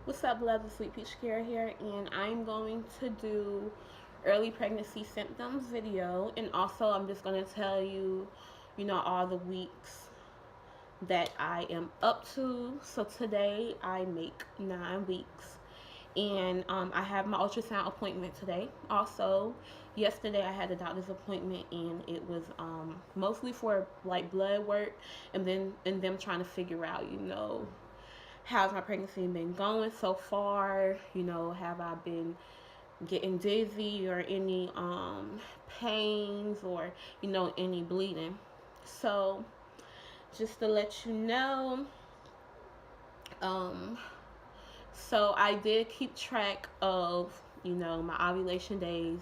What's up, beloved? Sweet Peach Kara here, and I'm going to do early pregnancy symptoms video, and also I'm just going to tell you, all the weeks that I am up to. So today I make 9 weeks, and I have my ultrasound appointment today. Also, yesterday I had a doctor's appointment, and it was mostly for like blood work, and them trying to figure out, how's my pregnancy been going so far? Have I been getting dizzy or any pains or any bleeding? So just to let you know, um, so I did keep track of my ovulation days.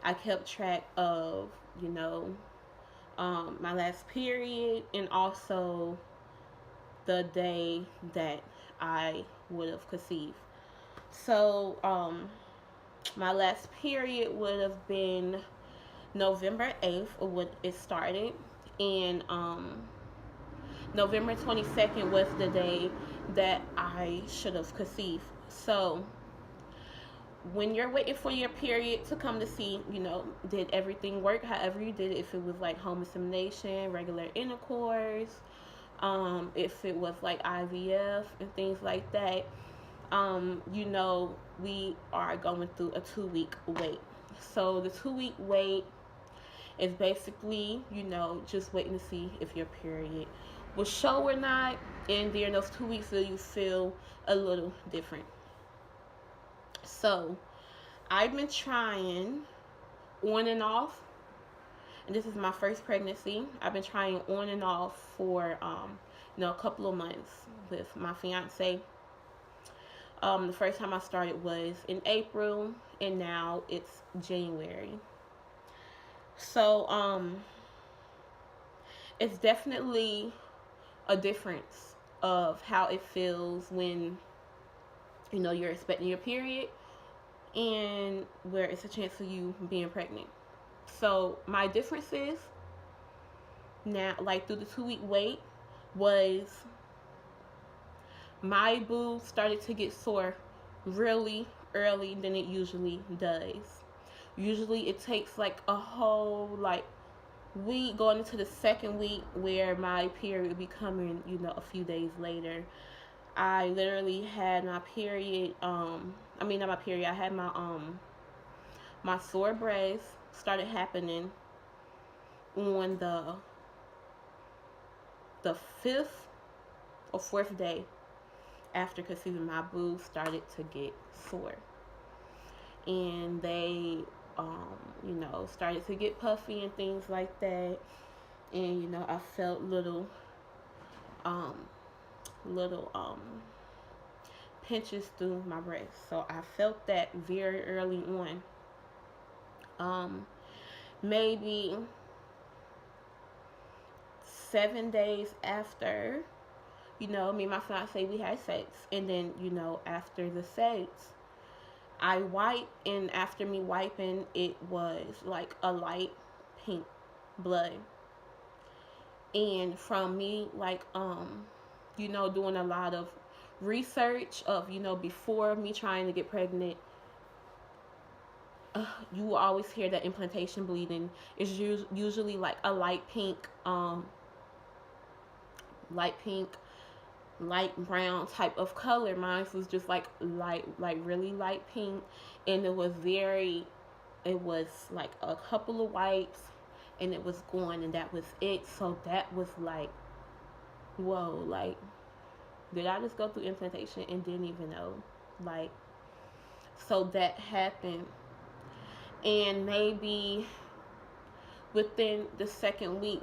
I kept track of you know my last period, and also the day that I would have conceived. So, my last period would have been November 8th, when it started, and November 22nd was the day that I should have conceived. So, when you're waiting for your period to come to see, did everything work however you did it, if it was like home insemination, regular intercourse, if it was like IVF and things like that, we are going through a 2 week wait. So the 2 week wait is basically, just waiting to see if your period will show or not. And during those 2 weeks, will you feel a little different? So I've been trying on and off, and this is my first pregnancy. I've been trying on and off for a couple of months with my fiance. The first time I started was in April, and now it's January. So it's definitely a difference of how it feels when you're expecting your period, and where it's a chance of you being pregnant. So my differences now, like through the 2 week wait, was my boob started to get sore really early than it usually does. Usually it takes like a whole week going into the second week where my period would be coming, a few days later. I literally had my period, not my period, I had my sore breast started happening on the fifth or fourth day after conceiving. My boobs started to get sore, and they started to get puffy and things like that. And I felt little pinches through my breast. So I felt that very early on. Maybe 7 days after, me and my fiance, we had sex. And then, after the sex, I wiped, and after me wiping, it was like a light pink blood. And from me, doing a lot of research of, before me trying to get pregnant, you will always hear that implantation bleeding is usually like a light pink, light brown type of color. Mine was just like really light pink, and it was like a couple of wipes, and it was gone, and that was it. So that was like, whoa, like, did I just go through implantation and didn't even know? Like, so that happened. And maybe within the second week,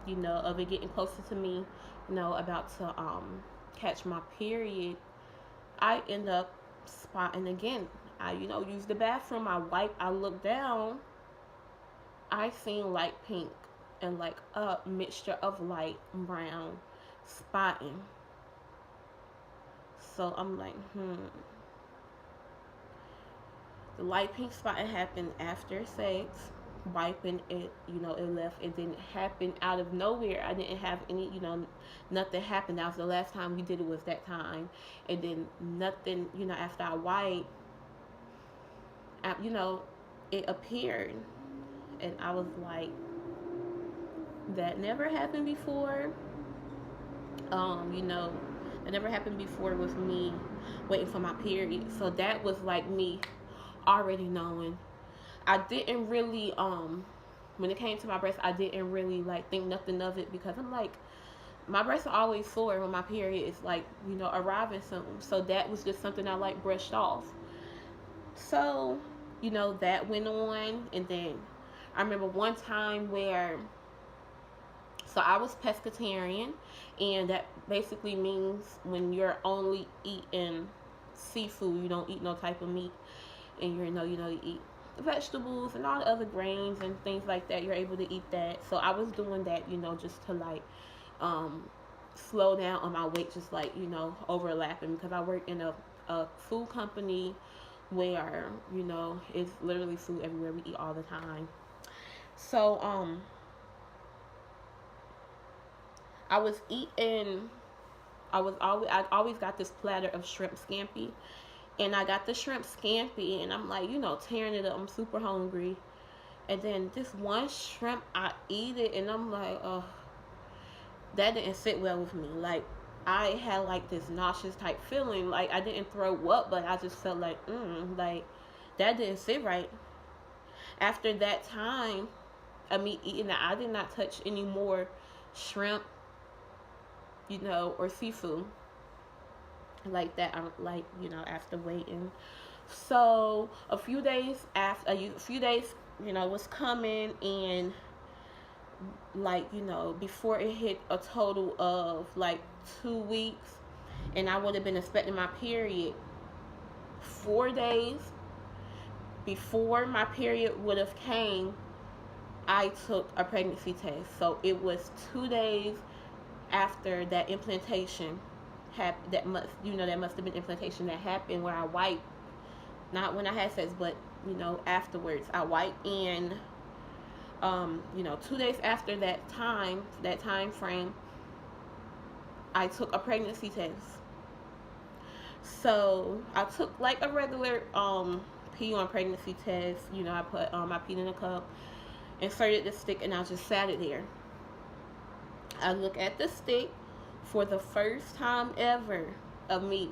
of it getting closer to me, about to catch my period, I end up spotting again. I, use the bathroom, I wipe, I look down, I seen light pink and like a mixture of light brown spotting. So I'm like, the light pink spotting happened after sex. wiping it, it left. It didn't happen out of nowhere. I didn't have any, nothing happened. That was the last time we did it, was that time. And then nothing, after I wiped, it appeared. And I was like, that never happened before. It never happened before with me waiting for my period. So that was like me already knowing. I didn't really, when it came to my breast, I didn't really like think nothing of it, because I'm like, my breasts are always sore when my period is like, arriving soon. So that was just something I like brushed off. So, that went on. And then I remember one time where, so I was pescatarian, and that basically means when you're only eating seafood, you don't eat no type of meat, and you eat vegetables and all the other grains and things like that. You're able to eat that. So I was doing that, just to like slow down on my weight, just like, overlapping, because I work in a food company where, it's literally food everywhere. We eat all the time. So I was eating, I always got this platter of shrimp scampi. And I got the shrimp scampi, and I'm like, tearing it up. I'm super hungry. And then this one shrimp, I eat it, and I'm like, oh, that didn't sit well with me. Like, I had like this nauseous type feeling. Like, I didn't throw up, but I just felt like, like, that didn't sit right. After that time of me eating it, I did not touch any more shrimp, or seafood like that. I'm like, after waiting. So a few days was coming, and like, before it hit a total of like 2 weeks, and I would have been expecting my period 4 days before my period would have came. I took a pregnancy test. So it was 2 days after that implantation that must have been implantation that happened, where I wiped, not when I had sex, but afterwards. I wiped, and 2 days after that time frame, I took a pregnancy test. So I took like a regular pee on pregnancy test. I put my pee in a cup, inserted the stick, and I just sat it there. I look at the stick. For the first time ever of me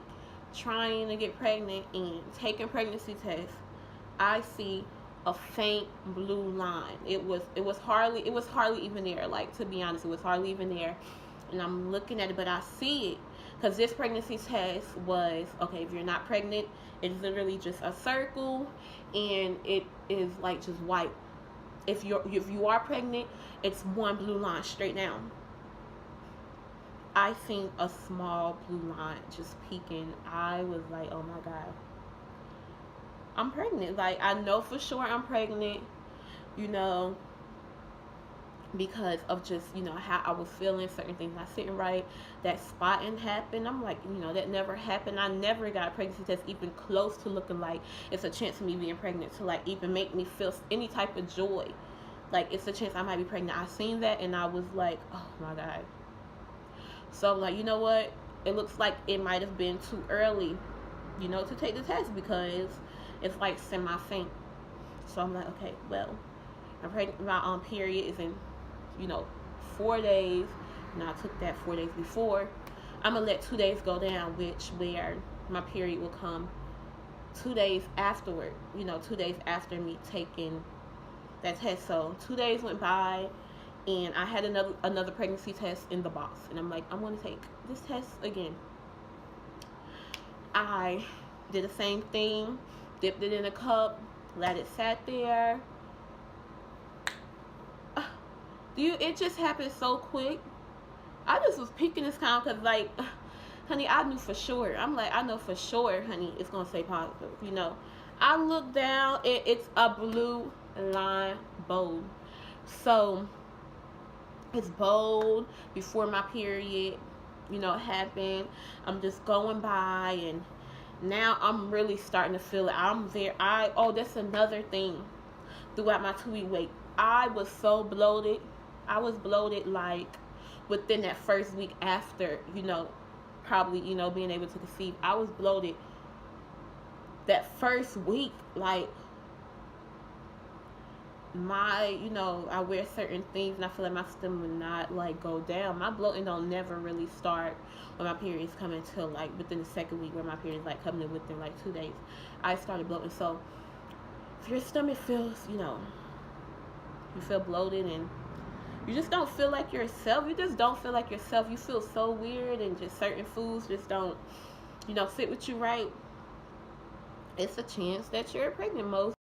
trying to get pregnant and taking pregnancy tests, I see a faint blue line. It was hardly even there. Like, to be honest, it was hardly even there. And I'm looking at it, but I see it, because this pregnancy test was, okay, if you're not pregnant, it's literally just a circle, and it is like just white. If you are pregnant, it's one blue line straight down. I seen a small blue line just peeking. I was like, oh my God, I'm pregnant. Like, I know for sure I'm pregnant, because of just, how I was feeling, certain things not sitting right. That spotting happened. I'm like, that never happened. I never got a pregnancy test even close to looking like it's a chance of me being pregnant, to like even make me feel any type of joy. Like, it's a chance I might be pregnant. I seen that, and I was like, oh my God. So I'm like, you know what? It looks like it might have been too early, to take the test, because it's like semi-faint. So I'm like, okay, well, I'm pregnant. My period is in, 4 days. And I took that 4 days before. I'm gonna let 2 days go down, where my period will come 2 days afterward. 2 days after me taking that test. So 2 days went by, and I had another pregnancy test in the box, and I'm like, I'm going to take this test again. I did the same thing, dipped it in a cup, let it sat there. It just happened so quick. I just was peeking this count, because like, honey, I knew for sure. I'm like, I know for sure, honey, it's going to say positive. I look down, it's a blue line, bold. So it's bold before my period, happened. I'm just going by, and now I'm really starting to feel it. That's another thing. throughout my 2-week wait. I was so bloated. I was bloated like within that first week after, probably, being able to conceive. I was bloated that first week. Like, I wear certain things and I feel like my stomach would not like go down. My bloating don't never really start when my periods come until like within the second week, where my periods like coming in within like 2 days. I started bloating. So if your stomach feels, you feel bloated and you just don't feel like yourself. You just don't feel like yourself. You feel so weird and just certain foods just don't, fit with you right. It's a chance that you're pregnant.